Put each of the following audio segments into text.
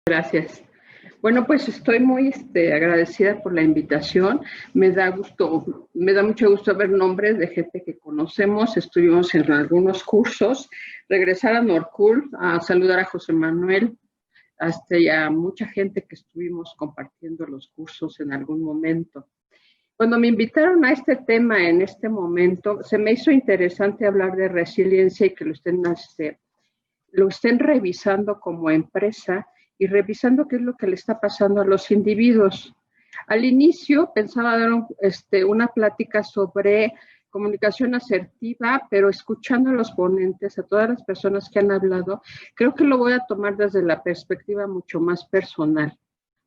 Gracias. Bueno, pues estoy muy agradecida por la invitación. Me da mucho gusto ver nombres de gente que conocemos. Estuvimos en algunos cursos. Regresar a Norcool, a saludar a José Manuel, y a mucha gente que estuvimos compartiendo los cursos en algún momento. Cuando me invitaron a este tema en este momento, se me hizo interesante hablar de resiliencia y que lo estén revisando como empresa y revisando qué es lo que le está pasando a los individuos. Al inicio pensaba dar una plática sobre comunicación asertiva, pero escuchando a los ponentes, a todas las personas que han hablado, creo que lo voy a tomar desde la perspectiva mucho más personal,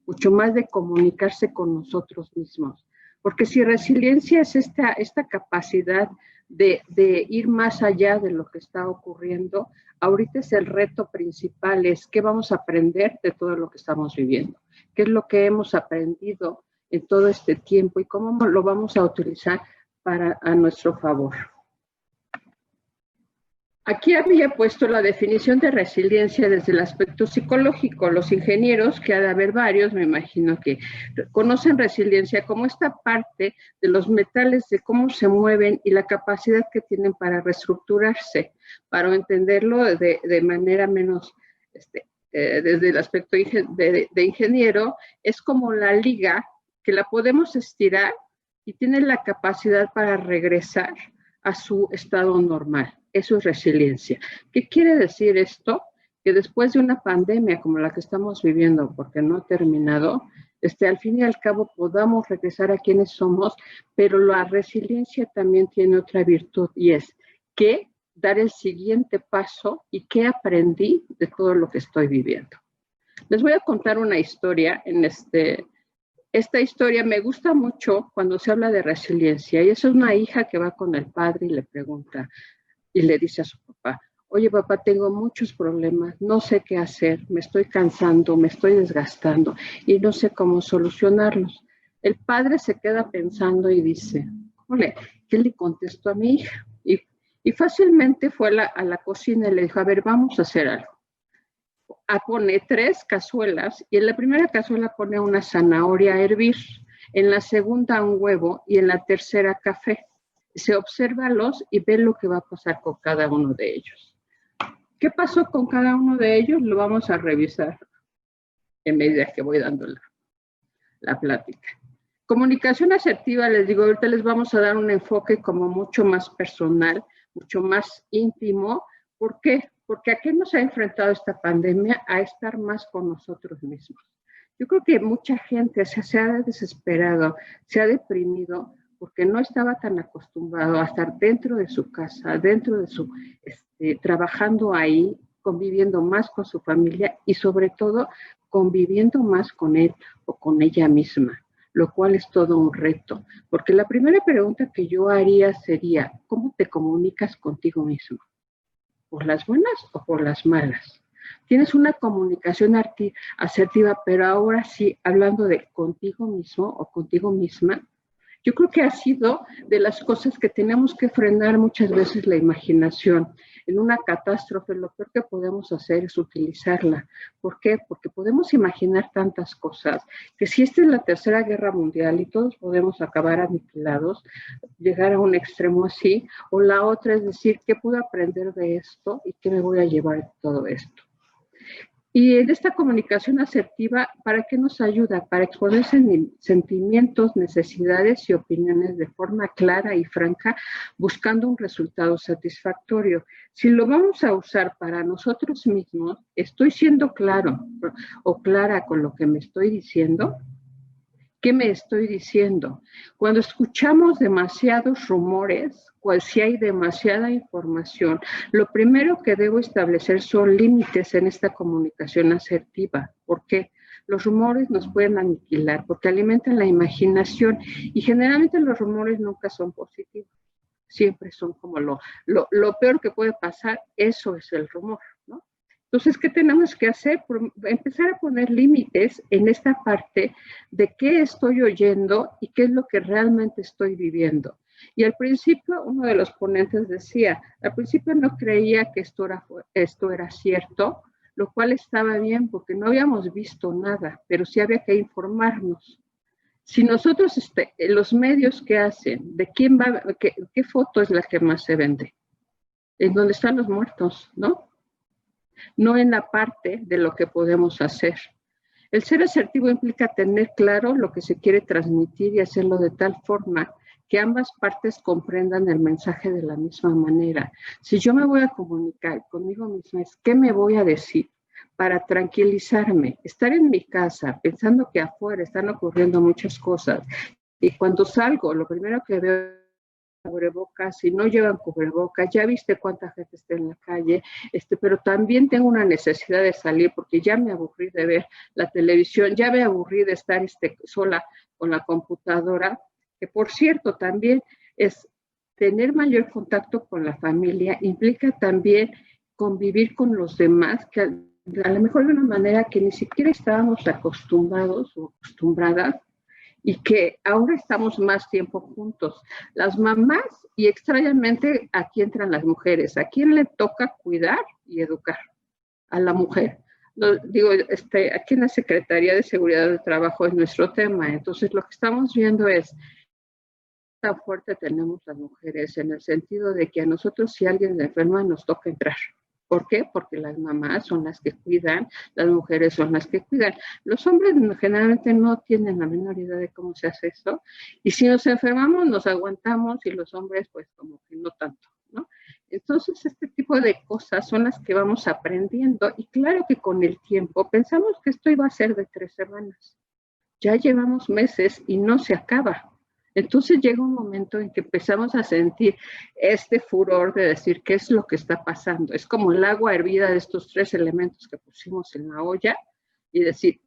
mucho más de comunicarse con nosotros mismos. Porque si resiliencia es esta capacidad de ir más allá de lo que está ocurriendo, ahorita es el reto principal, es qué vamos a aprender de todo lo que estamos viviendo, qué es lo que hemos aprendido en todo este tiempo y cómo lo vamos a utilizar a nuestro favor. Aquí había puesto la definición de resiliencia desde el aspecto psicológico. Los ingenieros, que ha de haber varios, me imagino que conocen resiliencia como esta parte de los metales, de cómo se mueven y la capacidad que tienen para reestructurarse. Para entenderlo de manera menos, desde el aspecto de ingeniero, es como la liga que la podemos estirar y tiene la capacidad para regresar a su estado normal. Eso es resiliencia. ¿Qué quiere decir esto? Que después de una pandemia como la que estamos viviendo, porque no ha terminado, al fin y al cabo podamos regresar a quienes somos, pero la resiliencia también tiene otra virtud y es que dar el siguiente paso y qué aprendí de todo lo que estoy viviendo. Les voy a contar una historia. Esta historia me gusta mucho cuando se habla de resiliencia y es una hija que va con el padre y le pregunta, y le dice a su papá, oye papá, tengo muchos problemas, no sé qué hacer, me estoy cansando, me estoy desgastando y no sé cómo solucionarlos. El padre se queda pensando y dice, ¿qué le contestó a mi hija? Y fácilmente fue a la cocina y le dijo, a ver, vamos a hacer algo. Pone 3 cazuelas y en la primera cazuela pone una zanahoria a hervir, en la segunda un huevo y en la tercera café. Se obsérvalos y ve lo que va a pasar con cada uno de ellos. ¿Qué pasó con cada uno de ellos? Lo vamos a revisar en medida que voy dando la plática. Comunicación asertiva, les digo, ahorita les vamos a dar un enfoque como mucho más personal, mucho más íntimo. ¿Por qué? Porque ¿a qué nos ha enfrentado esta pandemia? A estar más con nosotros mismos. Yo creo que mucha gente se ha desesperado, se ha deprimido, porque no estaba tan acostumbrado a estar dentro de su casa, dentro de su, trabajando ahí, conviviendo más con su familia y sobre todo conviviendo más con él o con ella misma, lo cual es todo un reto. Porque la primera pregunta que yo haría sería, ¿cómo te comunicas contigo mismo? ¿Por las buenas o por las malas? Tienes una comunicación asertiva, pero ahora sí, hablando de contigo mismo o contigo misma, yo creo que ha sido de las cosas que tenemos que frenar muchas veces la imaginación. En una catástrofe lo peor que podemos hacer es utilizarla. ¿Por qué? Porque podemos imaginar tantas cosas, que si esta es la tercera guerra mundial y todos podemos acabar aniquilados, llegar a un extremo así, o la otra es decir, ¿qué puedo aprender de esto y qué me voy a llevar de todo esto? Y en esta comunicación asertiva, ¿para qué nos ayuda? Para exponer sentimientos, necesidades y opiniones de forma clara y franca, buscando un resultado satisfactorio. Si lo vamos a usar para nosotros mismos, ¿estoy siendo claro o clara con lo que me estoy diciendo? ¿Qué me estoy diciendo? Cuando escuchamos demasiados rumores, si hay demasiada información, lo primero que debo establecer son límites en esta comunicación asertiva. ¿Por qué? Los rumores nos pueden aniquilar porque alimentan la imaginación y generalmente los rumores nunca son positivos. Siempre son como lo peor que puede pasar, eso es el rumor, ¿no? Entonces, ¿qué tenemos que hacer? Empezar a poner límites en esta parte de qué estoy oyendo y qué es lo que realmente estoy viviendo. Y al principio, uno de los ponentes decía, al principio no creía que esto era cierto, lo cual estaba bien porque no habíamos visto nada, pero sí había que informarnos. Si nosotros, los medios que hacen, de quién va, qué foto es la que más se vende, en donde están los muertos, ¿no? No en la parte de lo que podemos hacer. El ser asertivo implica tener claro lo que se quiere transmitir y hacerlo de tal forma que ambas partes comprendan el mensaje de la misma manera. Si yo me voy a comunicar conmigo misma, es qué me voy a decir para tranquilizarme, estar en mi casa pensando que afuera están ocurriendo muchas cosas y cuando salgo, lo primero que veo cubrebocas, si no llevan cubrebocas, ya viste cuánta gente está en la calle, pero también tengo una necesidad de salir porque ya me aburrí de ver la televisión, ya me aburrí de estar sola con la computadora, que por cierto también es tener mayor contacto con la familia, implica también convivir con los demás, que a lo mejor de una manera que ni siquiera estábamos acostumbrados o acostumbradas, y que ahora estamos más tiempo juntos. Las mamás, y extrañamente aquí entran las mujeres, ¿a quién le toca cuidar y educar? A la mujer. Digo, aquí en la Secretaría de Seguridad del Trabajo es nuestro tema, entonces lo que estamos viendo es tan fuerte tenemos las mujeres en el sentido de que a nosotros si alguien se enferma nos toca entrar. ¿Por qué? Porque las mamás son las que cuidan, las mujeres son las que cuidan. Los hombres generalmente no tienen la menor idea de cómo se hace eso. Y si nos enfermamos, nos aguantamos y los hombres, pues como que no tanto, ¿no? Entonces, este tipo de cosas son las que vamos aprendiendo. Y claro que con el tiempo pensamos que esto iba a ser de 3 semanas. Ya llevamos meses y no se acaba. Entonces llega un momento en que empezamos a sentir este furor de decir qué es lo que está pasando. Es como el agua hervida de estos 3 elementos que pusimos en la olla y decir,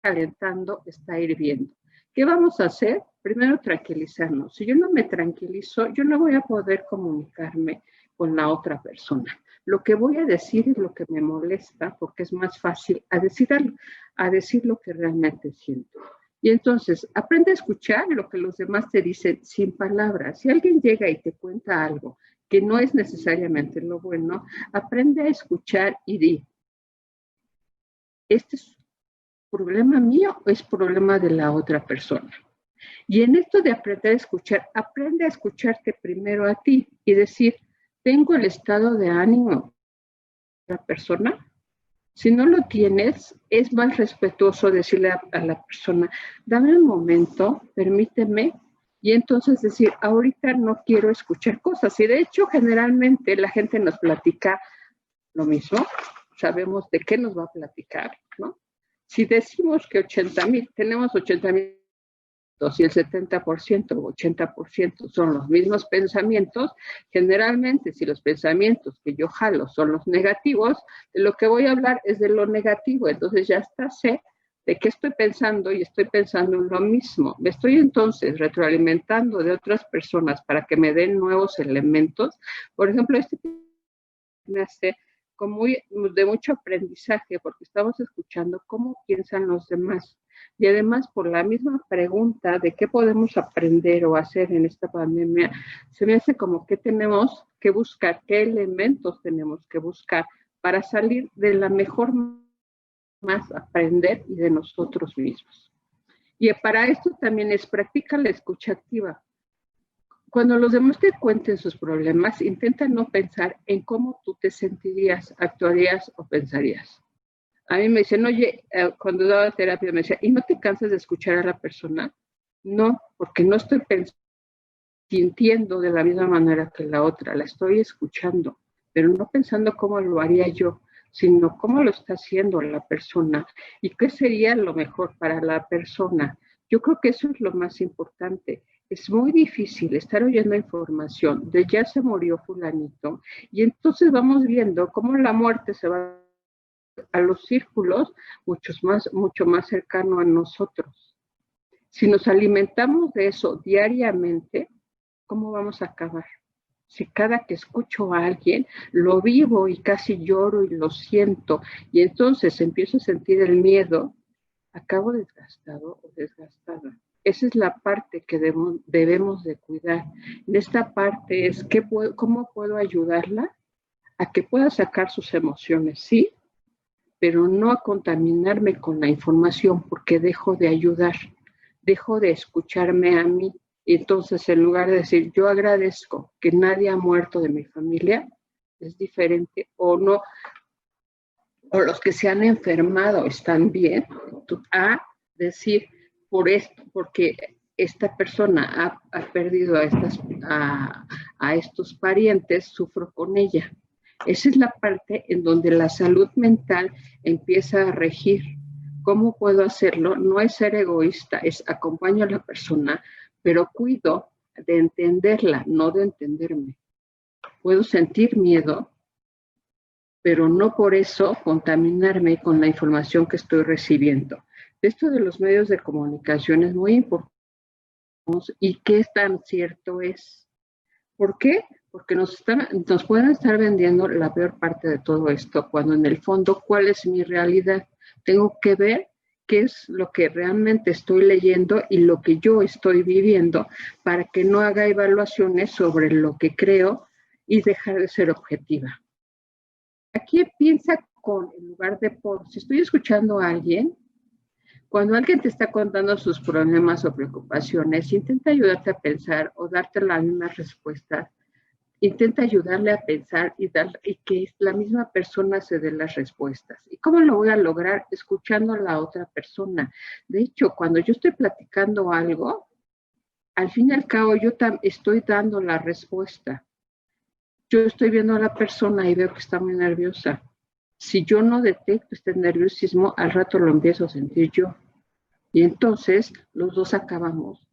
calentando, está hirviendo. ¿Qué vamos a hacer? Primero tranquilizarnos. Si yo no me tranquilizo, yo no voy a poder comunicarme con la otra persona. Lo que voy a decir es lo que me molesta porque es más fácil a decir lo que realmente siento. Y entonces, aprende a escuchar lo que los demás te dicen sin palabras. Si alguien llega y te cuenta algo que no es necesariamente lo bueno, aprende a escuchar y di, ¿este es problema mío o es problema de la otra persona? Y en esto de aprender a escuchar, aprende a escucharte primero a ti y decir, ¿tengo el estado de ánimo de la persona? Si no lo tienes, es más respetuoso decirle a la persona, dame un momento, permíteme, y entonces decir, ahorita no quiero escuchar cosas. Y de hecho, generalmente la gente nos platica lo mismo, sabemos de qué nos va a platicar, ¿no? Si decimos que 80,000, tenemos 80,000, y el 70% o 80% son los mismos pensamientos, generalmente si los pensamientos que yo jalo son los negativos, de lo que voy a hablar es de lo negativo, entonces ya está, sé de qué estoy pensando y estoy pensando en lo mismo. Me estoy entonces retroalimentando de otras personas para que me den nuevos elementos. Por ejemplo, este me hace como de mucho aprendizaje porque estamos escuchando cómo piensan los demás. Y además, por la misma pregunta de qué podemos aprender o hacer en esta pandemia, se me hace como qué tenemos que buscar, qué elementos tenemos que buscar para salir de la mejor más aprender y de nosotros mismos. Y para esto también es practica la escucha activa. Cuando los demás te cuenten sus problemas, intenta no pensar en cómo tú te sentirías, actuarías o pensarías. A mí me dicen, oye, cuando daba terapia me decía, ¿y no te cansas de escuchar a la persona? No, porque no estoy sintiendo de la misma manera que la otra, la estoy escuchando, pero no pensando cómo lo haría yo, sino cómo lo está haciendo la persona y qué sería lo mejor para la persona. Yo creo que eso es lo más importante. Es muy difícil estar oyendo información de ya se murió fulanito y entonces vamos viendo cómo la muerte se va a los círculos mucho más cercano a nosotros. Si nos alimentamos de eso diariamente, ¿cómo vamos a acabar? Si cada que escucho a alguien lo vivo y casi lloro y lo siento y entonces empiezo a sentir el miedo, acabo desgastado o desgastada. Esa es la parte que debemos de cuidar. En esta parte es ¿cómo puedo ayudarla a que pueda sacar sus emociones? Sí, pero no a contaminarme con la información porque dejo de ayudar, dejo de escucharme a mí. Y entonces, en lugar de decir, yo agradezco que nadie ha muerto de mi familia, es diferente, o no, o los que se han enfermado están bien, a decir, por esto, porque esta persona ha perdido a estos parientes, sufro con ella. Esa es la parte en donde la salud mental empieza a regir. ¿Cómo puedo hacerlo? No es ser egoísta, es acompaño a la persona, pero cuido de entenderla, no de entenderme. Puedo sentir miedo, pero no por eso contaminarme con la información que estoy recibiendo. Esto de los medios de comunicación es muy importante y qué tan cierto es. ¿Por qué? Porque nos pueden estar vendiendo la peor parte de todo esto, cuando en el fondo, ¿cuál es mi realidad? Tengo que ver qué es lo que realmente estoy leyendo y lo que yo estoy viviendo para que no haga evaluaciones sobre lo que creo y dejar de ser objetiva. Aquí piensa con, en lugar de por, si estoy escuchando a alguien, cuando alguien te está contando sus problemas o preocupaciones, intenta ayudarte a pensar o darte las mismas respuestas. Intenta ayudarle a pensar y que la misma persona se dé las respuestas. ¿Y cómo lo voy a lograr? Escuchando a la otra persona. De hecho, cuando yo estoy platicando algo, al fin y al cabo yo estoy dando la respuesta. Yo estoy viendo a la persona y veo que está muy nerviosa. Si yo no detecto este nerviosismo, al rato lo empiezo a sentir yo. Y entonces los dos acabamos.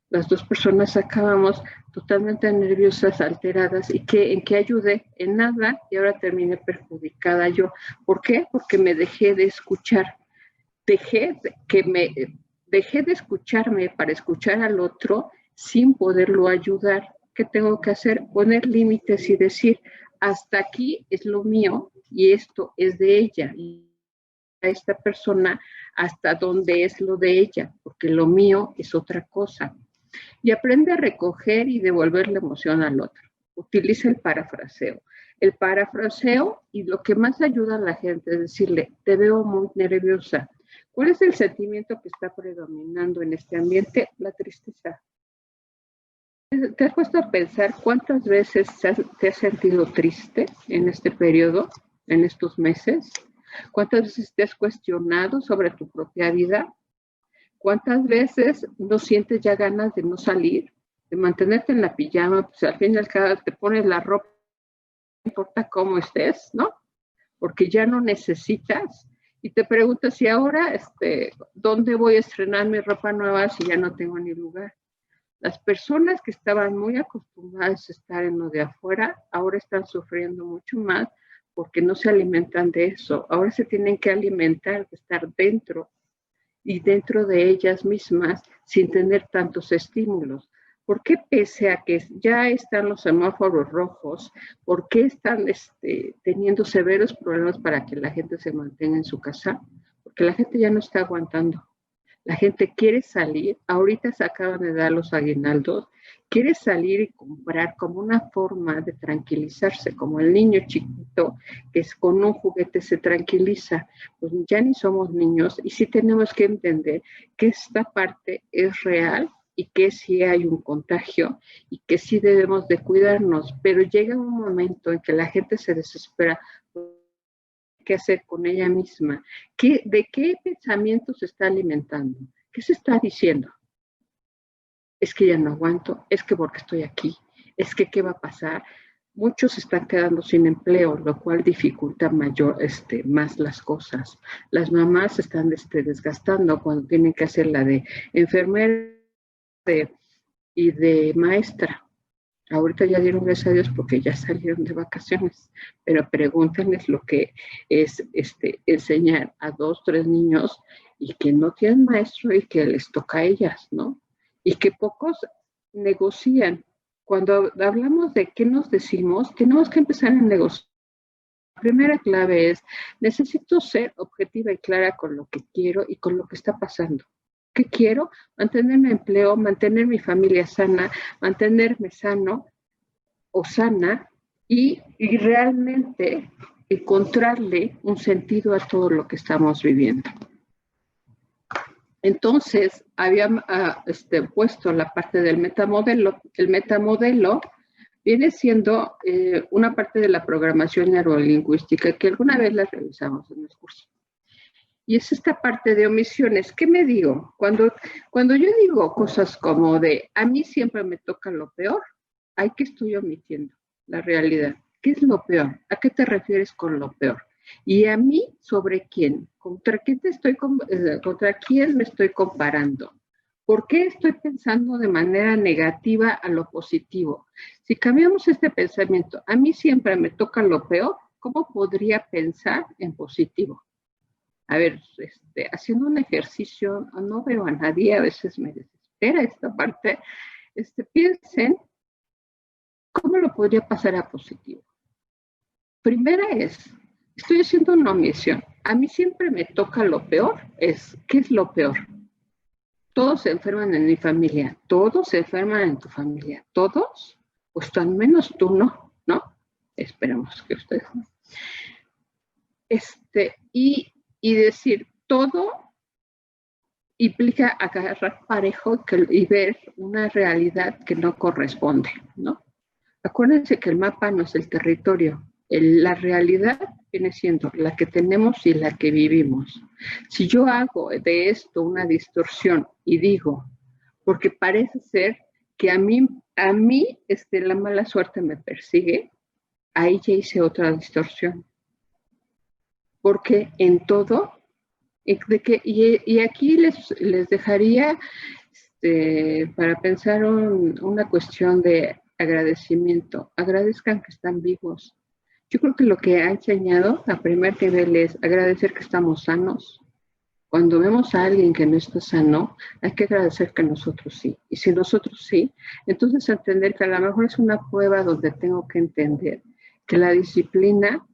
Las dos personas acabamos totalmente nerviosas, alteradas, y ¿en qué ayudé? En nada, y ahora terminé perjudicada yo. ¿Por qué? Porque me dejé de escuchar. Dejé de escucharme para escuchar al otro sin poderlo ayudar. ¿Qué tengo que hacer? Poner límites y decir, hasta aquí es lo mío y esto es de ella. Y a esta persona hasta dónde es lo de ella, porque lo mío es otra cosa. Y aprende a recoger y devolver la emoción al otro. Utiliza el parafraseo. El parafraseo, y lo que más ayuda a la gente es decirle, te veo muy nerviosa. ¿Cuál es el sentimiento que está predominando en este ambiente? La tristeza. ¿Te has puesto a pensar cuántas veces te has sentido triste en este periodo, en estos meses? ¿Cuántas veces te has cuestionado sobre tu propia vida? ¿Cuántas veces no sientes ya ganas de no salir, de mantenerte en la pijama? Pues al fin y al cabo te pones la ropa, no importa cómo estés, ¿no? Porque ya no necesitas. Y te preguntas si ahora, ¿dónde voy a estrenar mi ropa nueva si ya no tengo ni lugar? Las personas que estaban muy acostumbradas a estar en lo de afuera, ahora están sufriendo mucho más porque no se alimentan de eso. Ahora se tienen que alimentar de estar dentro y dentro de ellas mismas sin tener tantos estímulos. ¿Por qué pese a que ya están los semáforos rojos, por qué están teniendo severos problemas para que la gente se mantenga en su casa? Porque la gente ya no está aguantando. La gente quiere salir, ahorita se acaban de dar los aguinaldos, quiere salir y comprar como una forma de tranquilizarse, como el niño chiquito que con un juguete se tranquiliza. Pues ya ni somos niños y sí tenemos que entender que esta parte es real y que sí hay un contagio y que sí debemos de cuidarnos, pero llega un momento en que la gente se desespera. ¿Qué hacer con ella misma? ¿De qué pensamiento se está alimentando? ¿Qué se está diciendo? Es que ya no aguanto, es que porque estoy aquí, es que qué va a pasar. Muchos están quedando sin empleo, lo cual dificulta más las cosas. Las mamás se están desgastando cuando tienen que hacer la de enfermera y de maestra. Ahorita ya dieron gracias a Dios porque ya salieron de vacaciones, pero pregúntenles lo que es enseñar a 2, 3 niños y que no tienen maestro y que les toca a ellas, ¿no? Y que pocos negocian. Cuando hablamos de qué nos decimos, tenemos que empezar a negociar. La primera clave es, necesito ser objetiva y clara con lo que quiero y con lo que está pasando. ¿Qué quiero? Mantener mi empleo, mantener mi familia sana, mantenerme sano o sana y realmente encontrarle un sentido a todo lo que estamos viviendo. Entonces, había puesto la parte del metamodelo. El metamodelo viene siendo una parte de la programación neurolingüística que alguna vez la revisamos en el curso. Y es esta parte de omisiones. ¿Qué me digo? Cuando yo digo cosas como de, a mí siempre me toca lo peor, ¿hay que estoy omitiendo? La realidad. ¿Qué es lo peor? ¿A qué te refieres con lo peor? ¿Y a mí sobre quién? ¿Contra quién me estoy comparando? ¿Por qué estoy pensando de manera negativa a lo positivo? Si cambiamos este pensamiento, a mí siempre me toca lo peor, ¿cómo podría pensar en positivo? A ver, haciendo un ejercicio, no veo a nadie, a veces me desespera esta parte. Piensen, ¿cómo lo podría pasar a positivo? Primera es, estoy haciendo una omisión. A mí siempre me toca lo peor. ¿Qué es lo peor? Todos se enferman en mi familia. Todos se enferman en tu familia. ¿Todos? Pues al menos tú no, ¿no? Esperemos que ustedes no. Y decir, todo implica agarrar parejo y ver una realidad que no corresponde, ¿no? Acuérdense que el mapa no es el territorio. La realidad viene siendo la que tenemos y la que vivimos. Si yo hago de esto una distorsión y digo, porque parece ser que a mí la mala suerte me persigue, ahí ya hice otra distorsión. Porque en todo, y aquí les dejaría para pensar una cuestión de agradecimiento. Agradezcan que están vivos. Yo creo que lo que ha enseñado a primer nivel es agradecer que estamos sanos. Cuando vemos a alguien que no está sano, hay que agradecer que nosotros sí. Y si nosotros sí, entonces entender que a lo mejor es una prueba donde tengo que entender que la disciplina,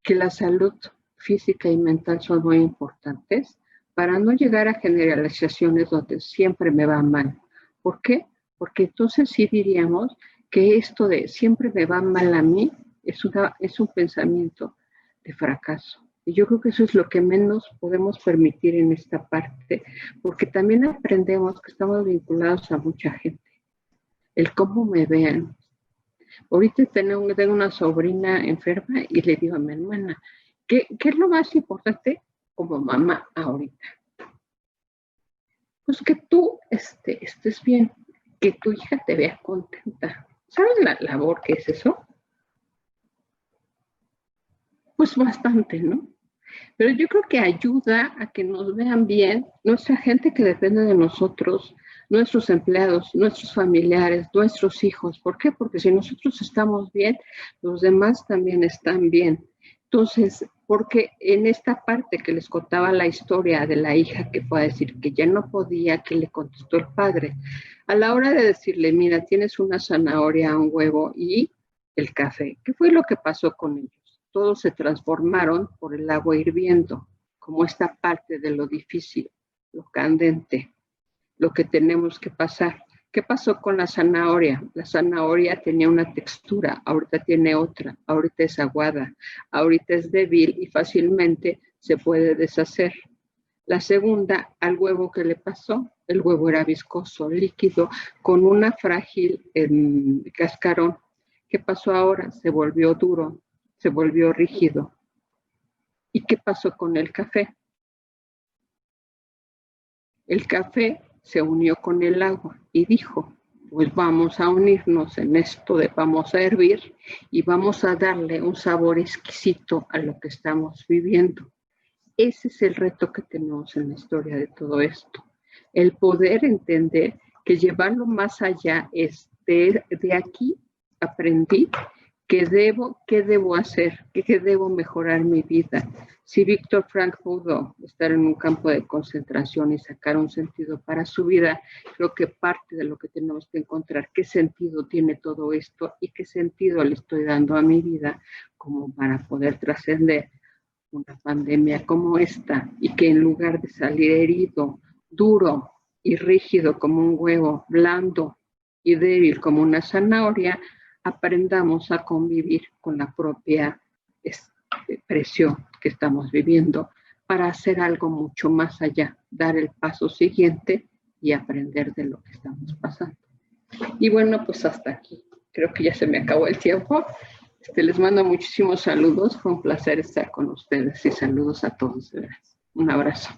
que la salud física y mental son muy importantes para no llegar a generalizaciones donde siempre me va mal. ¿Por qué? Porque entonces sí diríamos que esto de siempre me va mal a mí es un pensamiento de fracaso. Y yo creo que eso es lo que menos podemos permitir en esta parte, porque también aprendemos que estamos vinculados a mucha gente. El cómo me vean. Ahorita tengo una sobrina enferma y le digo a mi hermana, ¿qué es lo más importante como mamá ahorita? Pues que tú estés bien, que tu hija te vea contenta. ¿Sabes la labor que es eso? Pues bastante, ¿no? Pero yo creo que ayuda a que nos vean bien nuestra gente que depende de nosotros, nuestros empleados, nuestros familiares, nuestros hijos. ¿Por qué? Porque si nosotros estamos bien, los demás también están bien. Entonces, porque en esta parte que les contaba la historia de la hija que puede decir que ya no podía, que le contestó el padre, a la hora de decirle, mira, tienes una zanahoria, un huevo y el café. ¿Qué fue lo que pasó con ellos? Todos se transformaron por el agua hirviendo, como esta parte de lo difícil, lo candente, lo que tenemos que pasar. ¿Qué pasó con la zanahoria? La zanahoria tenía una textura, ahorita tiene otra, ahorita es aguada, ahorita es débil y fácilmente se puede deshacer. La segunda, al huevo, ¿qué le pasó? El huevo era viscoso, líquido, con una frágil cascarón. ¿Qué pasó ahora? Se volvió duro, se volvió rígido. ¿Y qué pasó con el café? El café se unió con el agua y dijo, pues vamos a unirnos en esto de vamos a hervir y vamos a darle un sabor exquisito a lo que estamos viviendo. Ese es el reto que tenemos en la historia de todo esto. El poder entender que llevarlo más allá es de aquí aprendí ¿qué debo hacer? ¿Qué debo mejorar mi vida? Si Víctor Frank pudo estar en un campo de concentración y sacar un sentido para su vida, creo que parte de lo que tenemos que encontrar, qué sentido tiene todo esto y qué sentido le estoy dando a mi vida como para poder trascender una pandemia como esta y que en lugar de salir herido, duro y rígido como un huevo, blando y débil como una zanahoria, aprendamos a convivir con la propia presión que estamos viviendo para hacer algo mucho más allá, dar el paso siguiente y aprender de lo que estamos pasando. Y bueno, pues hasta aquí. Creo que ya se me acabó el tiempo. Les mando muchísimos saludos. Fue un placer estar con ustedes y saludos a todos. Un abrazo.